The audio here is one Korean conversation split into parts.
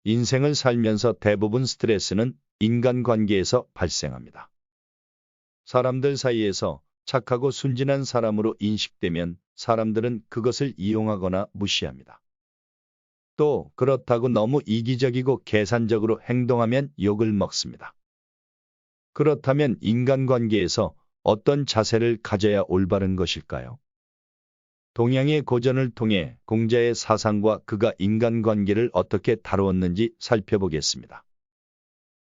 인생을 살면서 대부분 스트레스는 인간관계에서 발생합니다. 사람들 사이에서 착하고 순진한 사람으로 인식되면 사람들은 그것을 이용하거나 무시합니다. 또 그렇다고 너무 이기적이고 계산적으로 행동하면 욕을 먹습니다. 그렇다면 인간관계에서 어떤 자세를 가져야 올바른 것일까요? 동양의 고전을 통해 공자의 사상과 그가 인간관계를 어떻게 다루었는지 살펴보겠습니다.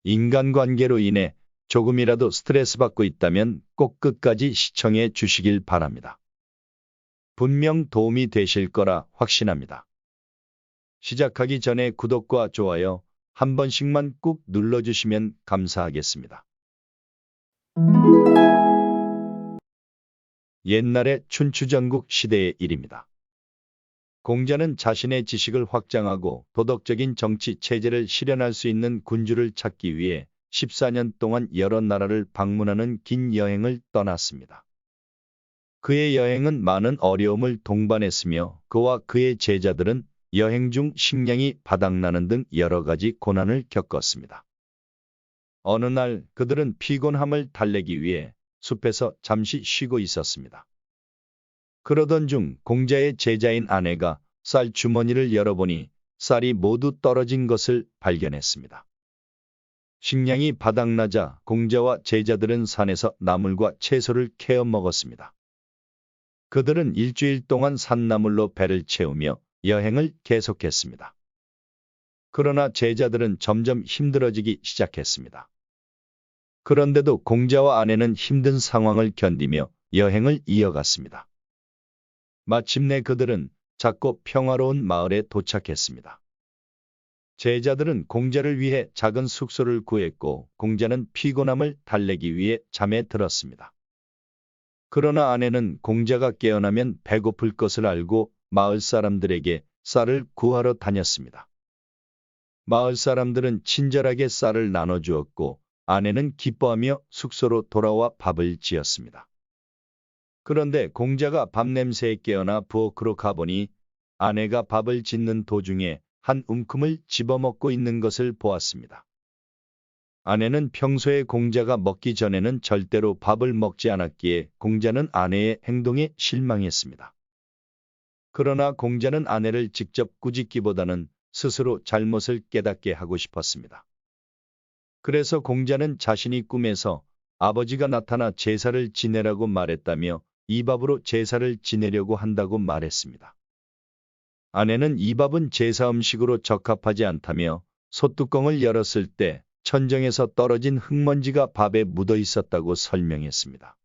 인간관계로 인해 조금이라도 스트레스 받고 있다면 꼭 끝까지 시청해 주시길 바랍니다. 분명 도움이 되실 거라 확신합니다. 시작하기 전에 구독과 좋아요 한 번씩만 꾹 눌러주시면 감사하겠습니다. 옛날의 춘추전국 시대의 일입니다. 공자는 자신의 지식을 확장하고 도덕적인 정치 체제를 실현할 수 있는 군주를 찾기 위해 14년 동안 여러 나라를 방문하는 긴 여행을 떠났습니다. 그의 여행은 많은 어려움을 동반했으며 그와 그의 제자들은 여행 중 식량이 바닥나는 등 여러 가지 고난을 겪었습니다. 어느 날 그들은 피곤함을 달래기 위해 숲에서 잠시 쉬고 있었습니다. 그러던 중 공자의 제자인 아내가 쌀 주머니를 열어보니 쌀이 모두 떨어진 것을 발견했습니다. 식량이 바닥나자 공자와 제자들은 산에서 나물과 채소를 캐어 먹었습니다. 그들은 일주일 동안 산나물로 배를 채우며 여행을 계속했습니다. 그러나 제자들은 점점 힘들어지기 시작했습니다. 그런데도 공자와 아내는 힘든 상황을 견디며 여행을 이어갔습니다. 마침내 그들은 작고 평화로운 마을에 도착했습니다. 제자들은 공자를 위해 작은 숙소를 구했고 공자는 피곤함을 달래기 위해 잠에 들었습니다. 그러나 아내는 공자가 깨어나면 배고플 것을 알고 마을 사람들에게 쌀을 구하러 다녔습니다. 마을 사람들은 친절하게 쌀을 나눠주었고 아내는 기뻐하며 숙소로 돌아와 밥을 지었습니다. 그런데 공자가 밥 냄새에 깨어나 부엌으로 가보니 아내가 밥을 짓는 도중에 한 움큼을 집어먹고 있는 것을 보았습니다. 아내는 평소에 공자가 먹기 전에는 절대로 밥을 먹지 않았기에 공자는 아내의 행동에 실망했습니다. 그러나 공자는 아내를 직접 꾸짖기보다는 스스로 잘못을 깨닫게 하고 싶었습니다. 그래서 공자는 자신이 꿈에서 아버지가 나타나 제사를 지내라고 말했다며 이 밥으로 제사를 지내려고 한다고 말했습니다. 아내는 이 밥은 제사 음식으로 적합하지 않다며 솥뚜껑을 열었을 때 천정에서 떨어진 흙먼지가 밥에 묻어 있었다고 설명했습니다.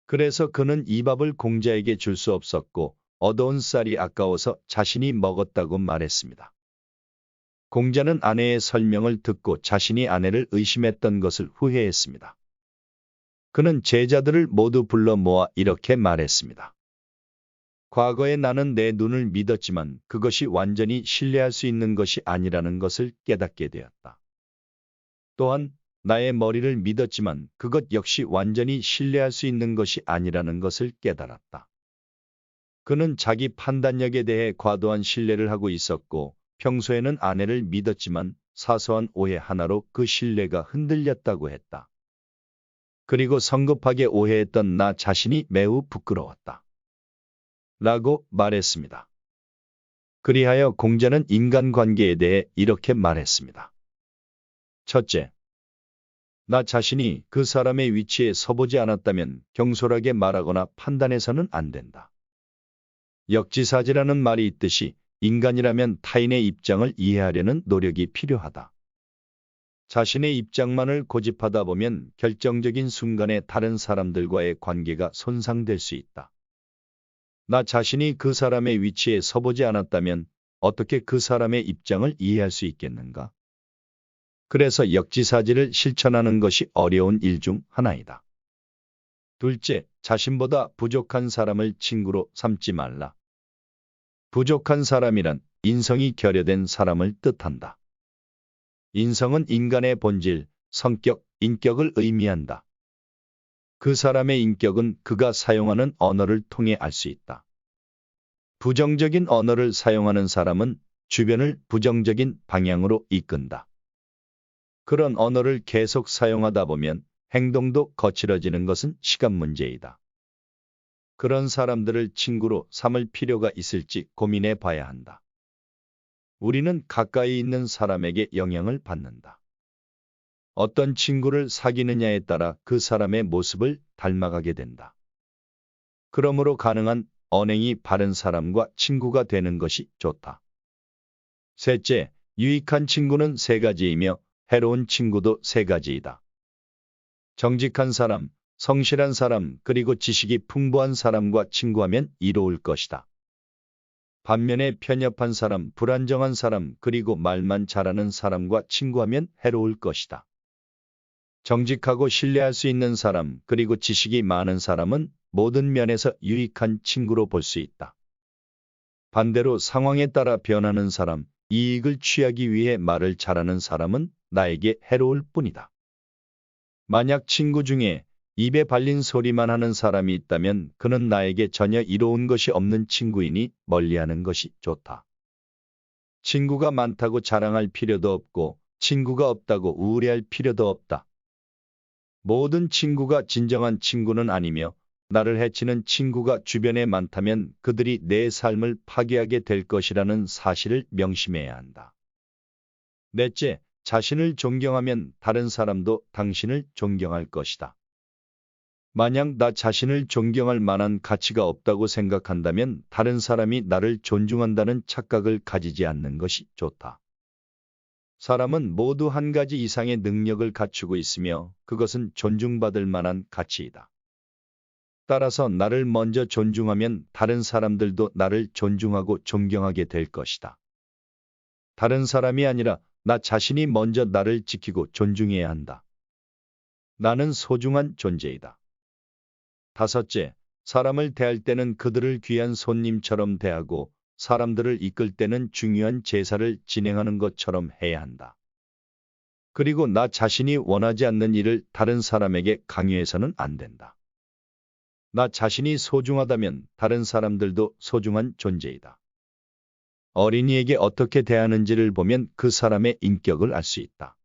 그래서 그는 이 밥을 공자에게 줄 수 없었고 얻어온 쌀이 아까워서 자신이 먹었다고 말했습니다. 공자는 아내의 설명을 듣고 자신이 아내를 의심했던 것을 후회했습니다. 그는 제자들을 모두 불러 모아 이렇게 말했습니다. 과거에 나는 내 눈을 믿었지만 그것이 완전히 신뢰할 수 있는 것이 아니라는 것을 깨닫게 되었다. 또한 나의 머리를 믿었지만 그것 역시 완전히 신뢰할 수 있는 것이 아니라는 것을 깨달았다. 그는 자기 판단력에 대해 과도한 신뢰를 하고 있었고 평소에는 아내를 믿었지만 사소한 오해 하나로 그 신뢰가 흔들렸다고 했다. 그리고 성급하게 오해했던 나 자신이 매우 부끄러웠다. 라고 말했습니다. 그리하여 공자는 인간관계에 대해 이렇게 말했습니다. 첫째, 나 자신이 그 사람의 위치에 서보지 않았다면 경솔하게 말하거나 판단해서는 안 된다. 역지사지라는 말이 있듯이 인간이라면 타인의 입장을 이해하려는 노력이 필요하다. 자신의 입장만을 고집하다 보면 결정적인 순간에 다른 사람들과의 관계가 손상될 수 있다. 나 자신이 그 사람의 위치에 서보지 않았다면 어떻게 그 사람의 입장을 이해할 수 있겠는가? 그래서 역지사지를 실천하는 것이 어려운 일 중 하나이다. 둘째, 자신보다 부족한 사람을 친구로 삼지 말라. 부족한 사람이란 인성이 결여된 사람을 뜻한다. 인성은 인간의 본질, 성격, 인격을 의미한다. 그 사람의 인격은 그가 사용하는 언어를 통해 알 수 있다. 부정적인 언어를 사용하는 사람은 주변을 부정적인 방향으로 이끈다. 그런 언어를 계속 사용하다 보면 행동도 거칠어지는 것은 시간 문제이다. 그런 사람들을 친구로 삼을 필요가 있을지 고민해 봐야 한다. 우리는 가까이 있는 사람에게 영향을 받는다. 어떤 친구를 사귀느냐에 따라 그 사람의 모습을 닮아가게 된다. 그러므로 가능한 언행이 바른 사람과 친구가 되는 것이 좋다. 셋째, 유익한 친구는 세 가지이며 해로운 친구도 세 가지이다. 정직한 사람, 성실한 사람, 그리고 지식이 풍부한 사람과 친구하면 이로울 것이다. 반면에 편협한 사람, 불안정한 사람, 그리고 말만 잘하는 사람과 친구하면 해로울 것이다. 정직하고 신뢰할 수 있는 사람, 그리고 지식이 많은 사람은 모든 면에서 유익한 친구로 볼 수 있다. 반대로 상황에 따라 변하는 사람, 이익을 취하기 위해 말을 잘하는 사람은 나에게 해로울 뿐이다. 만약 친구 중에 입에 발린 소리만 하는 사람이 있다면 그는 나에게 전혀 이로운 것이 없는 친구이니 멀리하는 것이 좋다. 친구가 많다고 자랑할 필요도 없고 친구가 없다고 우울해할 필요도 없다. 모든 친구가 진정한 친구는 아니며 나를 해치는 친구가 주변에 많다면 그들이 내 삶을 파괴하게 될 것이라는 사실을 명심해야 한다. 넷째, 자신을 존경하면 다른 사람도 당신을 존경할 것이다. 만약 나 자신을 존경할 만한 가치가 없다고 생각한다면 다른 사람이 나를 존중한다는 착각을 가지지 않는 것이 좋다. 사람은 모두 한 가지 이상의 능력을 갖추고 있으며 그것은 존중받을 만한 가치이다. 따라서 나를 먼저 존중하면 다른 사람들도 나를 존중하고 존경하게 될 것이다. 다른 사람이 아니라 나 자신이 먼저 나를 지키고 존중해야 한다. 나는 소중한 존재이다. 다섯째, 사람을 대할 때는 그들을 귀한 손님처럼 대하고 사람들을 이끌 때는 중요한 제사를 진행하는 것처럼 해야 한다. 그리고 나 자신이 원하지 않는 일을 다른 사람에게 강요해서는 안 된다. 나 자신이 소중하다면 다른 사람들도 소중한 존재이다. 어린이에게 어떻게 대하는지를 보면 그 사람의 인격을 알 수 있다.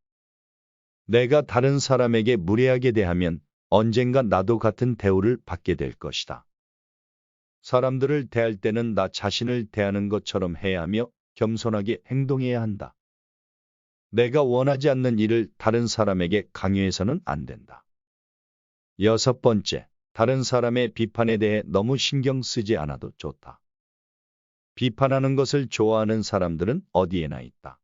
내가 다른 사람에게 무례하게 대하면 언젠가 나도 같은 대우를 받게 될 것이다. 사람들을 대할 때는 나 자신을 대하는 것처럼 해야 하며 겸손하게 행동해야 한다. 내가 원하지 않는 일을 다른 사람에게 강요해서는 안 된다. 여섯 번째, 다른 사람의 비판에 대해 너무 신경 쓰지 않아도 좋다. 비판하는 것을 좋아하는 사람들은 어디에나 있다.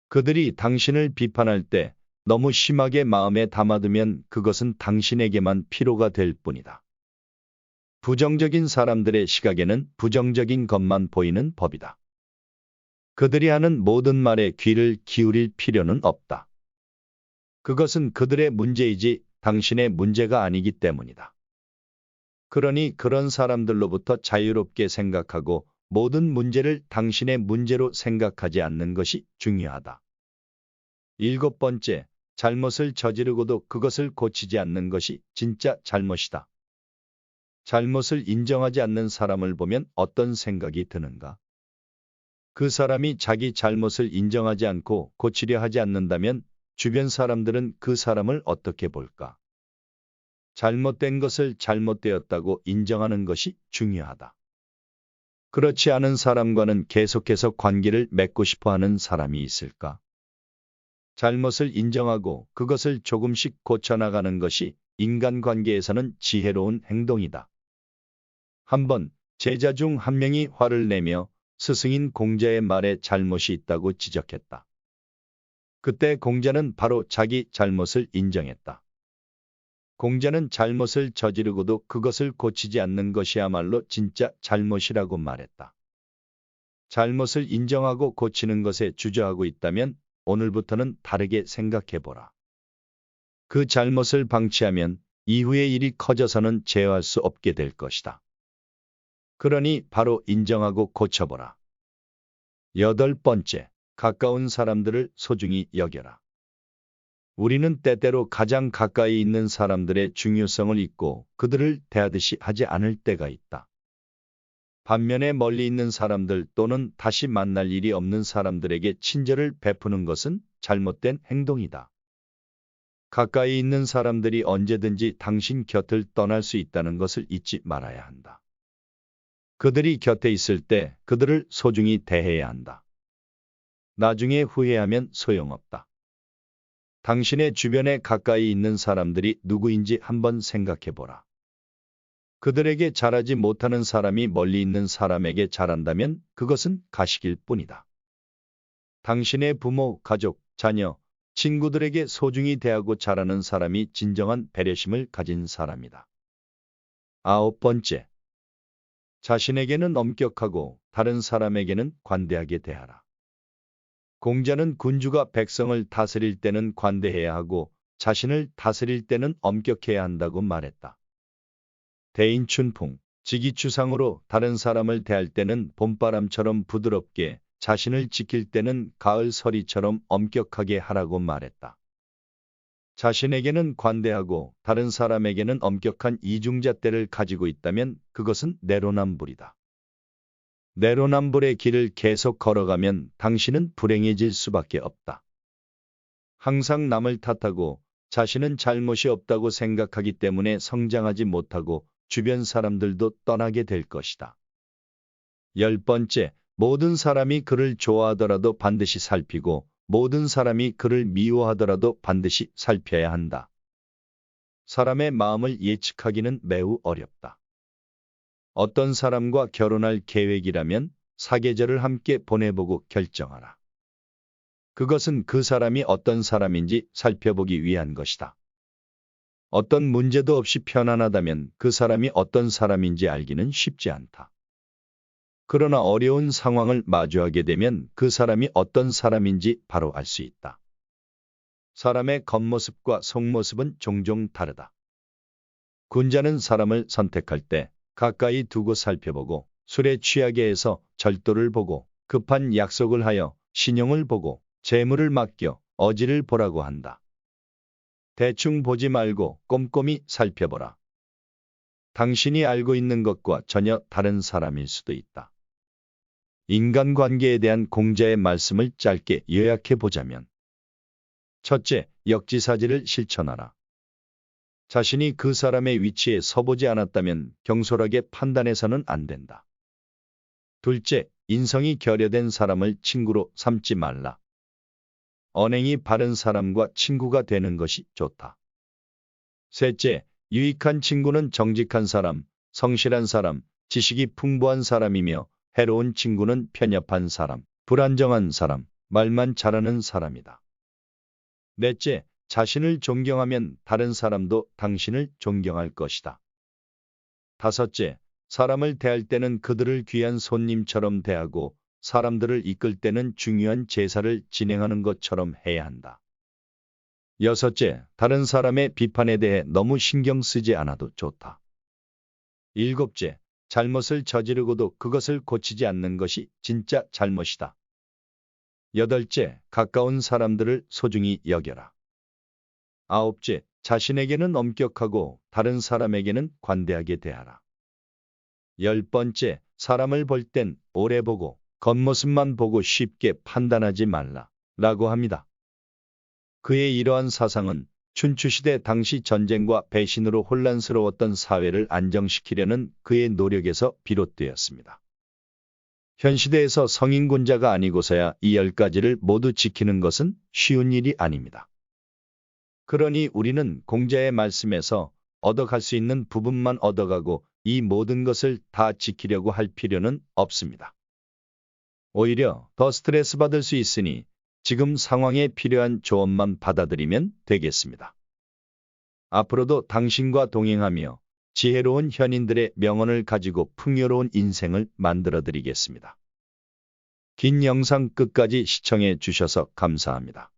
그들이 당신을 비판할 때 너무 심하게 마음에 담아두면 그것은 당신에게만 피로가 될 뿐이다. 부정적인 사람들의 시각에는 부정적인 것만 보이는 법이다. 그들이 하는 모든 말에 귀를 기울일 필요는 없다. 그것은 그들의 문제이지 당신의 문제가 아니기 때문이다. 그러니 그런 사람들로부터 자유롭게 생각하고 모든 문제를 당신의 문제로 생각하지 않는 것이 중요하다. 일곱 번째, 잘못을 저지르고도 그것을 고치지 않는 것이 진짜 잘못이다. 잘못을 인정하지 않는 사람을 보면 어떤 생각이 드는가? 그 사람이 자기 잘못을 인정하지 않고 고치려 하지 않는다면 주변 사람들은 그 사람을 어떻게 볼까? 잘못된 것을 잘못되었다고 인정하는 것이 중요하다. 그렇지 않은 사람과는 계속해서 관계를 맺고 싶어 하는 사람이 있을까? 잘못을 인정하고 그것을 조금씩 고쳐나가는 것이 인간관계에서는 지혜로운 행동이다. 한번 제자 중 한 명이 화를 내며 스승인 공자의 말에 잘못이 있다고 지적했다. 그때 공자는 바로 자기 잘못을 인정했다. 공자는 잘못을 저지르고도 그것을 고치지 않는 것이야말로 진짜 잘못이라고 말했다. 잘못을 인정하고 고치는 것에 주저하고 있다면 오늘부터는 다르게 생각해보라. 그 잘못을 방치하면 이후의 일이 커져서는 제어할 수 없게 될 것이다. 그러니 바로 인정하고 고쳐보라. 여덟 번째, 가까운 사람들을 소중히 여겨라. 우리는 때때로 가장 가까이 있는 사람들의 중요성을 잊고 그들을 대하듯이 하지 않을 때가 있다. 반면에 멀리 있는 사람들 또는 다시 만날 일이 없는 사람들에게 친절을 베푸는 것은 잘못된 행동이다. 가까이 있는 사람들이 언제든지 당신 곁을 떠날 수 있다는 것을 잊지 말아야 한다. 그들이 곁에 있을 때 그들을 소중히 대해야 한다. 나중에 후회하면 소용없다. 당신의 주변에 가까이 있는 사람들이 누구인지 한번 생각해 보라. 그들에게 잘하지 못하는 사람이 멀리 있는 사람에게 잘한다면 그것은 가식일 뿐이다. 당신의 부모, 가족, 자녀, 친구들에게 소중히 대하고 잘하는 사람이 진정한 배려심을 가진 사람이다. 9번째, 자신에게는 엄격하고 다른 사람에게는 관대하게 대하라. 공자는 군주가 백성을 다스릴 때는 관대해야 하고 자신을 다스릴 때는 엄격해야 한다고 말했다. 대인춘풍, 직이추상으로 다른 사람을 대할 때는 봄바람처럼 부드럽게, 자신을 지킬 때는 가을 서리처럼 엄격하게 하라고 말했다. 자신에게는 관대하고 다른 사람에게는 엄격한 이중잣대를 가지고 있다면 그것은 내로남불이다. 내로남불의 길을 계속 걸어가면 당신은 불행해질 수밖에 없다. 항상 남을 탓하고 자신은 잘못이 없다고 생각하기 때문에 성장하지 못하고 주변 사람들도 떠나게 될 것이다. 10번째, 모든 사람이 그를 좋아하더라도 반드시 살피고 모든 사람이 그를 미워하더라도 반드시 살펴야 한다. 사람의 마음을 예측하기는 매우 어렵다. 어떤 사람과 결혼할 계획이라면 사계절을 함께 보내보고 결정하라. 그것은 그 사람이 어떤 사람인지 살펴보기 위한 것이다. 어떤 문제도 없이 편안하다면 그 사람이 어떤 사람인지 알기는 쉽지 않다. 그러나 어려운 상황을 마주하게 되면 그 사람이 어떤 사람인지 바로 알 수 있다. 사람의 겉모습과 속모습은 종종 다르다. 군자는 사람을 선택할 때 가까이 두고 살펴보고 술에 취하게 해서 절도를 보고 급한 약속을 하여 신용을 보고 재물을 맡겨 어지를 보라고 한다. 대충 보지 말고 꼼꼼히 살펴보라. 당신이 알고 있는 것과 전혀 다른 사람일 수도 있다. 인간관계에 대한 공자의 말씀을 짧게 요약해 보자면, 첫째, 역지사지를 실천하라. 자신이 그 사람의 위치에 서보지 않았다면 경솔하게 판단해서는 안 된다. 둘째, 인성이 결여된 사람을 친구로 삼지 말라. 언행이 바른 사람과 친구가 되는 것이 좋다. 셋째, 유익한 친구는 정직한 사람, 성실한 사람, 지식이 풍부한 사람이며 해로운 친구는 편협한 사람, 불안정한 사람, 말만 잘하는 사람이다. 넷째, 자신을 존경하면 다른 사람도 당신을 존경할 것이다. 다섯째, 사람을 대할 때는 그들을 귀한 손님처럼 대하고 사람들을 이끌 때는 중요한 제사를 진행하는 것처럼 해야 한다. 여섯째, 다른 사람의 비판에 대해 너무 신경 쓰지 않아도 좋다. 일곱째, 잘못을 저지르고도 그것을 고치지 않는 것이 진짜 잘못이다. 여덟째, 가까운 사람들을 소중히 여겨라. 아홉째, 자신에게는 엄격하고 다른 사람에게는 관대하게 대하라. 10번째, 사람을 볼 땐 오래 보고 겉모습만 보고 쉽게 판단하지 말라 라고 합니다. 그의 이러한 사상은 춘추시대 당시 전쟁과 배신으로 혼란스러웠던 사회를 안정시키려는 그의 노력에서 비롯되었습니다. 현 시대에서 성인군자가 아니고서야 이 10가지를 모두 지키는 것은 쉬운 일이 아닙니다. 그러니 우리는 공자의 말씀에서 얻어갈 수 있는 부분만 얻어가고 이 모든 것을 다 지키려고 할 필요는 없습니다. 오히려 더 스트레스 받을 수 있으니 지금 상황에 필요한 조언만 받아들이면 되겠습니다. 앞으로도 당신과 동행하며 지혜로운 현인들의 명언을 가지고 풍요로운 인생을 만들어 드리겠습니다. 긴 영상 끝까지 시청해 주셔서 감사합니다.